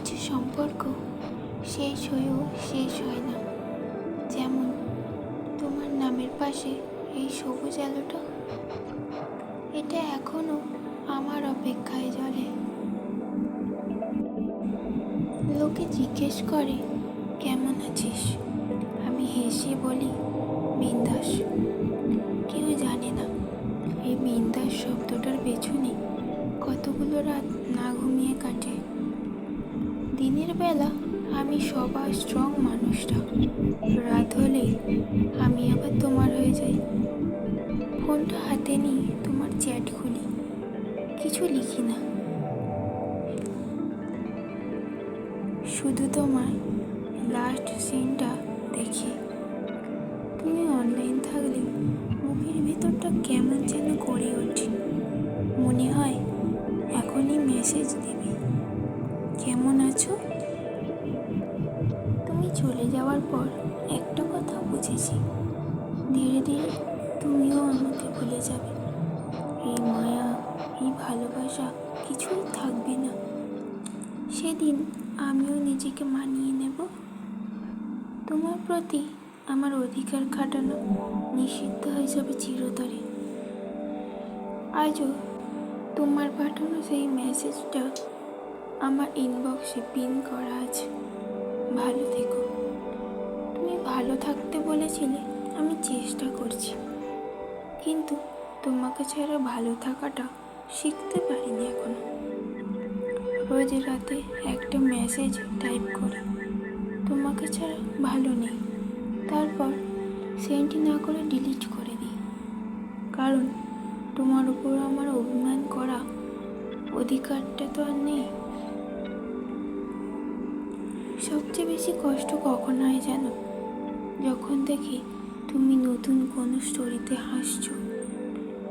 কিছু সম্পর্ক শেষ হয়েও শেষ হয় না, যেমন তোমার নামের পাশে এই সবুজ আলোটা, এটা এখনো আমার অপেক্ষায় জ্বলে। লোকে জিজ্ঞেস করে কেমন আছিস, আমি হেসে বলি বিন্দাস। কেউ জানে না এই বিন্দাস শব্দটার পেছনে কতগুলো রাত না ঘুমিয়ে কাটে। দিনের বেলা আমি সবার স্ট্রং মানুষটা, রাত হলেই আমি আবার তোমার হয়ে যাই। ফোনটা হাতে নিয়ে তোমার চ্যাট খুলি, কিছু লিখি না, শুধু তোমার লাস্ট সিনটা দেখি। তুমি অনলাইন থাকলে বুকের ভেতরটা কেমন যেন করে ওঠে, মনে হয় এখনই মেসেজ দেবে, কেমন আছো। তুমি চলে যাওয়ার পর একটা কথা বুঝেছি, ধীরে ধীরে তুমিও আমাকে ভুলে যাবে। এই মায়া, এই ভালোবাসা কিছুই থাকবে না। সেদিন আমিও নিজেকে মানিয়ে নেব। তোমার প্রতি আমার অধিকার খাটানো নিষিদ্ধ হয়ে যাবে চিরতরে। আজও তোমার পাঠানো সেই মেসেজটা আমার ইনবক্সে পিন করা আছে, ভালো থেকো। তুমি ভালো থাকতে বলেছিলে, আমি চেষ্টা করছি, কিন্তু তোমাকে ছাড়া ভালো থাকাটা শিখতে পারিনি এখনো। রোজ রাতে একটা মেসেজ টাইপ করি, তোমাকে ছাড়া ভালো নেই, তারপর সেন্ড না করে ডিলিট করে দিই, কারণ তোমার উপর আমার অভিমান করা অধিকারটা তো আর নেই। সবচেয়ে বেশি কষ্ট কখন হয় জানো, যখন দেখি তুমি নতুন কোনো স্টোরিতে হাসছো।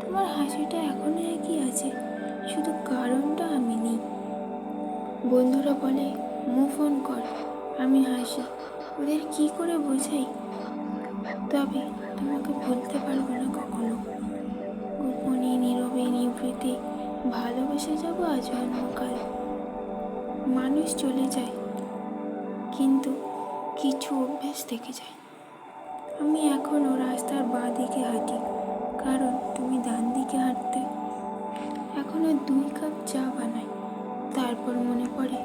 তোমার হাসিটা এখনো একই আছে, শুধু কারণটা আমি নেই। বন্ধুরা বলে মুভ অন কর, আমি হাসি, ওদের কি করে বোঝাই। তবে তোমাকে ভুলতে পারবো না কখনো। গোপনে নীরবে নিভৃতে ভালোবেসে যাবো আজ অন্যকাল। মানুষ চলে যায়, কিন্তু কিছু অভ্যেস থেকে যায়। আমি এখনো রাস্তার বাঁ দিকে হাঁটি, কারণ তুমি ডান দিকে হাঁটতে। এখনো 2 কাপ চা বানাই, তারপর মনে পড়ে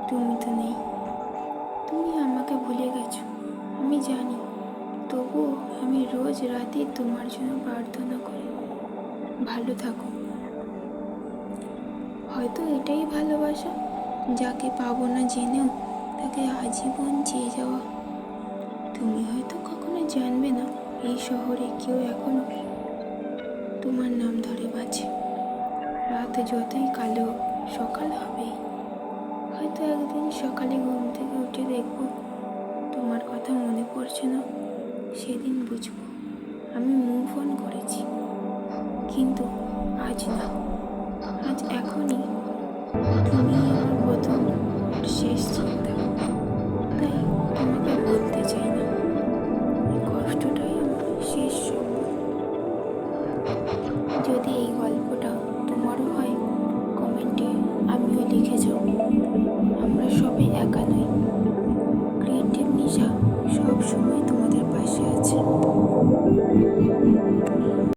তুমি তো নেই। তুমি আমাকে ভুলে গেছো আমি জানি, তবুও আমি রোজ রাতে তোমার জন্য প্রার্থনা করি ভালো থাকো। হয়তো এটাই ভালোবাসা, যাকে পাবো না জেনেও তাকে আজীবন চেয়ে যাওয়া। তুমি হয়তো কখনো জানবে না এই শহরে কেউ এখনো তোমার নাম ধরে বাঁচে। রাত যতই কালো, সকাল হবেই। হয়তো একদিন সকালে ঘুম থেকে উঠে দেখবো তোমার কথা মনে পড়ছে না, সেদিন বুঝবো আমি মুভ অন করেছি। কিন্তু আজ না, আজ এখনই তুমি আমার প্রথম আর শেষ চিন্তা। তাই তোমাকে বলতে চাই না, এই কষ্টটাই আমার শেষ সম্বল। যদি এই গল্প